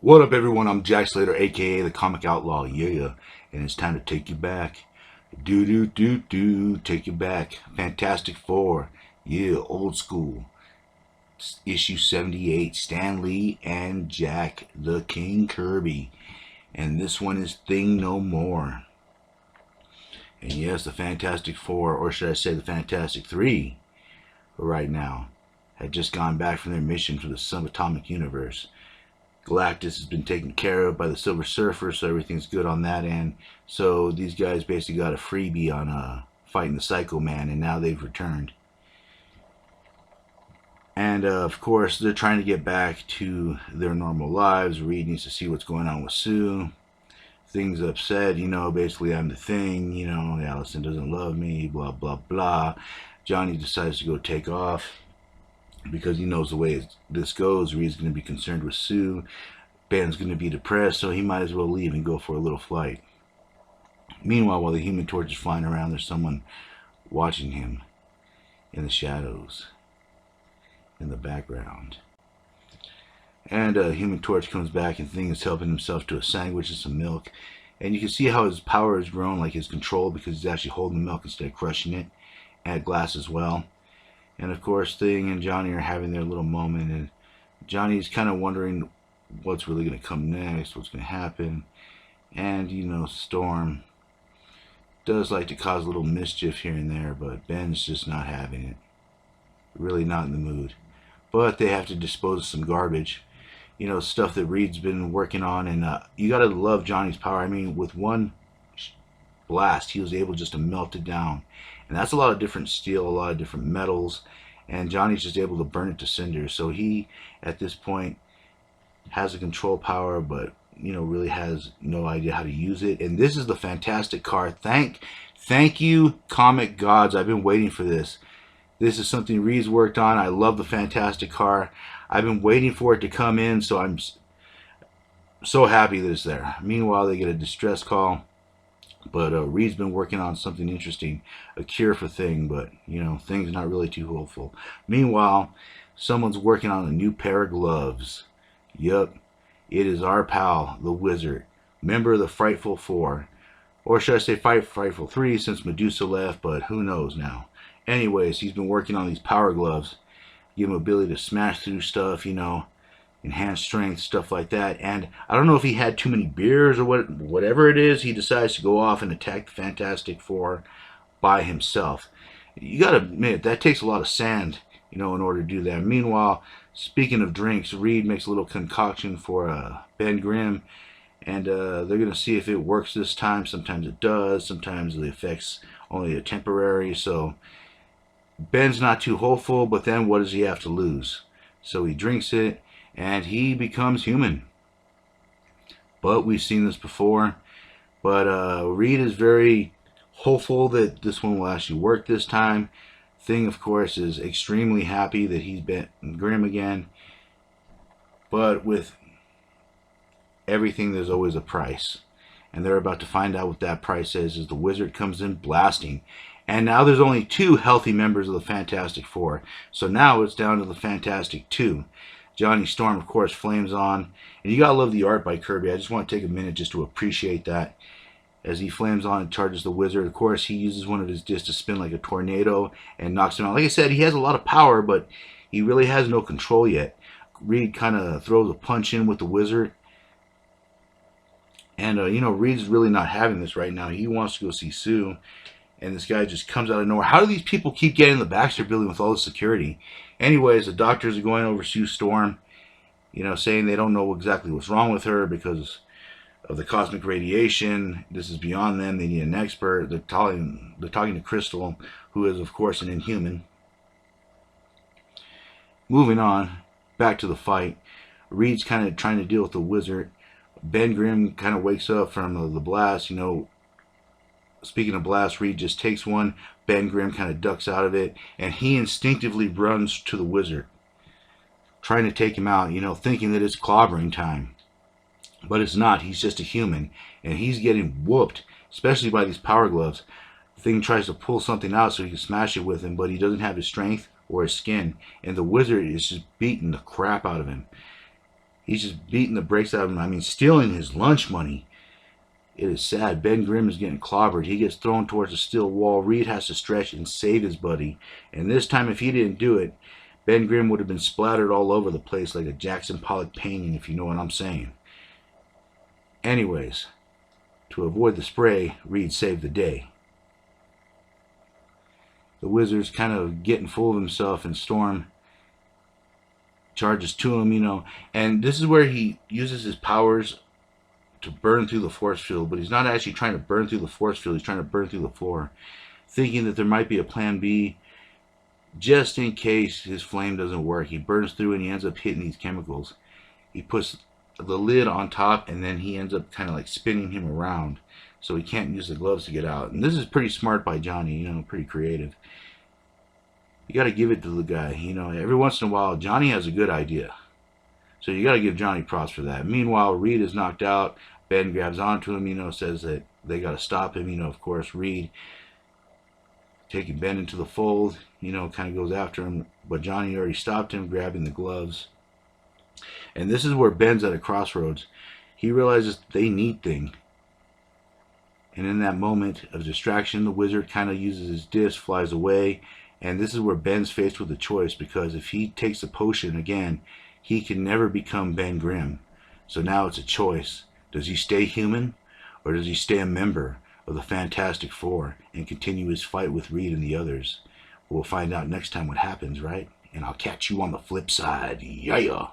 What up, everyone? I'm Jack Slater, aka the Comic Outlaw. Yeah, and it's time to take you back. Take you back. Fantastic Four. Yeah, old school. Issue 78. Stan Lee and Jack the King Kirby. And this one is Thing No More. And yes, the Fantastic Four, or should I say the Fantastic Three, right now, had just gone back from their mission for the subatomic universe. Galactus has been taken care of by the Silver Surfer, so everything's good on that end. So these guys basically got a freebie on fighting the Psycho Man, and now they've returned. And of course, they're trying to get back to their normal lives. Reed needs to see what's going on with Sue. Thing's upset, basically I'm the Thing, Allison doesn't love me, blah, blah, blah. Johnny decides to go take off because he knows the way this goes. Reed's going to be concerned with Sue. Ben's going to be depressed, so he might as well leave and go for a little flight. Meanwhile, while the Human Torch is flying around, there's someone watching him in the shadows, in the background. And Human Torch comes back, and Thing is helping himself to a sandwich and some milk. And you can see how his power has grown, like his control, because he's actually holding the milk instead of crushing it. And glass as well. And of course, Thing and Johnny are having their little moment, and Johnny's kind of wondering what's really going to come next, what's going to happen. And, Storm does like to cause a little mischief here and there, but Ben's just not having it. Really not in the mood. But they have to dispose of some garbage. Stuff that Reed's been working on, and you got to love Johnny's power. I mean, with one blast, he was able just to melt it down. And that's a lot of different steel, a lot of different metals, and Johnny's just able to burn it to cinders. So he, at this point, has a control power, but really has no idea how to use it. And this is the fantastic car. Thank you, comic gods. I've been waiting for this. This is something Reed's worked on. I love the fantastic car. I've been waiting for it to come in, so I'm so happy that it's there. Meanwhile, they get a distress call. But Reed's been working on something interesting, a cure for Thing, but, Thing's not really too hopeful. Meanwhile, someone's working on a new pair of gloves. Yup, it is our pal, the Wizard, member of the Frightful Four. Or should I say Frightful Three, since Medusa left, but who knows now. Anyways, he's been working on these power gloves, give him ability to smash through stuff, enhanced strength, stuff like that. And I don't know if he had too many beers or whatever it is, he decides to go off and attack the Fantastic Four by himself. You gotta admit, that takes a lot of sand, in order to do that. Meanwhile, speaking of drinks, Reed makes a little concoction for Ben Grimm, and they're gonna see if it works this time. Sometimes it does, sometimes the effects only are temporary, so Ben's not too hopeful, but then what does he have to lose? So he drinks it, and he becomes human. But we've seen this before. But Reed is very hopeful that this one will actually work this time. Thing, of course, is extremely happy that he's been Grimm again. But with everything, there's always a price. And they're about to find out what that price is as the Wizard comes in blasting. And now there's only 2 healthy members of the Fantastic Four. So now it's down to the Fantastic 2. Johnny Storm, of course, flames on. And you gotta love the art by Kirby. I just want to take a minute just to appreciate that. As he flames on and charges the Wizard. Of course, he uses one of his discs to spin like a tornado and knocks him out. Like I said, he has a lot of power, but he really has no control yet. Reed kind of throws a punch in with the Wizard. And, Reed's really not having this right now. He wants to go see Sue. And this guy just comes out of nowhere. How do these people keep getting in the Baxter building with all the security? Anyways, the doctors are going over Sue Storm, saying they don't know exactly what's wrong with her because of the cosmic radiation. This is beyond them. They need an expert. They're talking to Crystal, who is, of course, an Inhuman. Moving on, back to the fight. Reed's kind of trying to deal with the Wizard. Ben Grimm kind of wakes up from the blast, Speaking of blast, Reed just takes one. Ben Grimm kind of ducks out of it, and he instinctively runs to the Wizard, trying to take him out, thinking that it's clobbering time. But it's not. He's just a human, and he's getting whooped, especially by these power gloves. Thing tries to pull something out so he can smash it with him, but he doesn't have his strength or his skin, and the Wizard is just beating the crap out of him. He's just beating the brakes out of him. I mean, stealing his lunch money. It is sad. Ben Grimm is getting clobbered. He gets thrown towards the steel wall. Reed has to stretch and save his buddy. And this time, if he didn't do it, Ben Grimm would have been splattered all over the place like a Jackson Pollock painting, if you know what I'm saying. Anyways, to avoid the spray, Reed saved the day. The Wizard's kind of getting full of himself, and Storm charges to him, and this is where he uses his powers to burn through the force field, but he's not actually trying to burn through the force field, he's trying to burn through the floor, thinking that there might be a plan B just in case his flame doesn't work. He burns through and he ends up hitting these chemicals. He puts the lid on top, and then he ends up kind of like spinning him around so he can't use the gloves to get out. And this is pretty smart by Johnny, pretty creative. You got to give it to the guy. Every once in a while, Johnny has a good idea. So you got to give Johnny props for that. Meanwhile, Reed is knocked out. Ben grabs onto him, says that they got to stop him. Of course, Reed taking Ben into the fold, kind of goes after him. But Johnny already stopped him, grabbing the gloves. And this is where Ben's at a crossroads. He realizes they need Thing. And in that moment of distraction, the Wizard kind of uses his disc, flies away. And this is where Ben's faced with a choice, because if he takes the potion again, he can never become Ben Grimm. So now it's a choice. Does he stay human, or does he stay a member of the Fantastic Four and continue his fight with Reed and the others? We'll find out next time what happens, right? And I'll catch you on the flip side. Yeah.